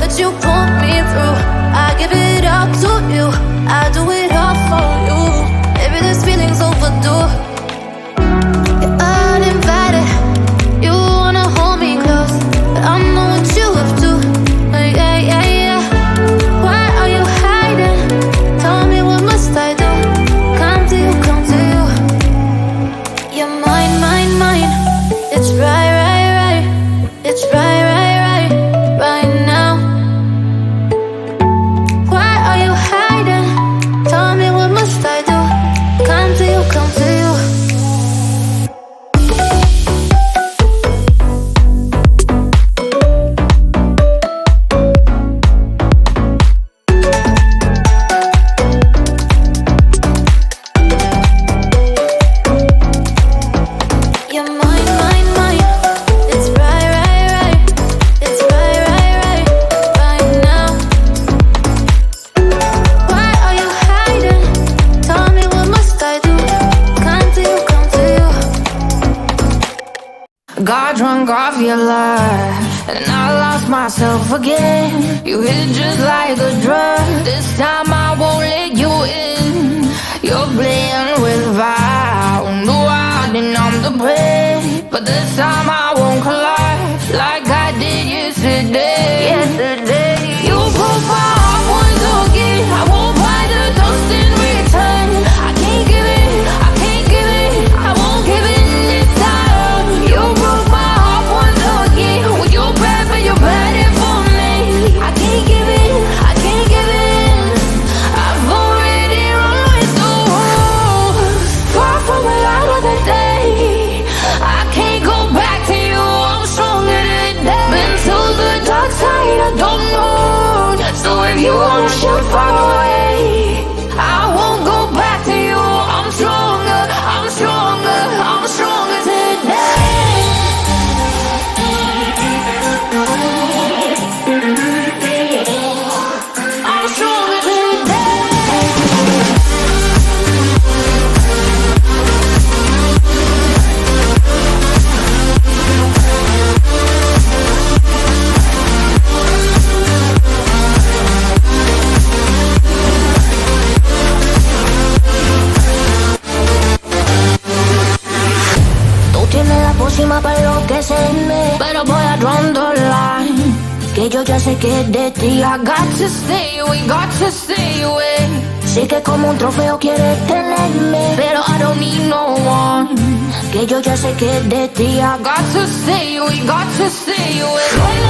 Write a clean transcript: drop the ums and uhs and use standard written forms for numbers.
what you put me through. I give it up to you, I do it all for you. Maybe this feeling's overdue. You're uninvited, you wanna hold me close, but I know what you have to. Yeah, yeah, yeah. Why are you hiding? Tell me, what must I do? Come to you, come to you. You're mine, mine, mine. It's right, right, right. It's right, right, right, right now. Why are you hiding? Tell me, what must I do? Come to you, come to you. You're mine, mine, mine. It's right, right, right. It's right, right, right, right now. Why are you hiding? Tell me, what must I do? Come to you, come to you. Got drunk off your love, and I lost myself again. You hit just like a drug. This time I won't let you in. You're playing with fire. No, I didn't numb the pain, but this time I won't collide like I did yesterday. Yesterday, you broke my heart once again. I won't buy the dust in return. I can't give it, I can't give it, I won't give in this time. You broke my heart once again. Well, you're bad, but you're bad it for me. I can't give it, I can't give in. I've already run with the wolves. Far from the light of the day. I can't go back to you, I'm stronger today. Been to the dark side, I don't know. So if you wanna shoot far away, I won't go back to you. I'm stronger, I'm stronger, I'm stronger today. I'm stronger today. Tú tienes la pócima para enloquecerme, pero voy a draw the line. Que yo ya sé que es de ti. I got to stay away, got to stay away. Sé que como un trofeo quieres tenerme, pero I don't need no one. Que yo ya sé que es de ti. I got to stay away, got to stay away.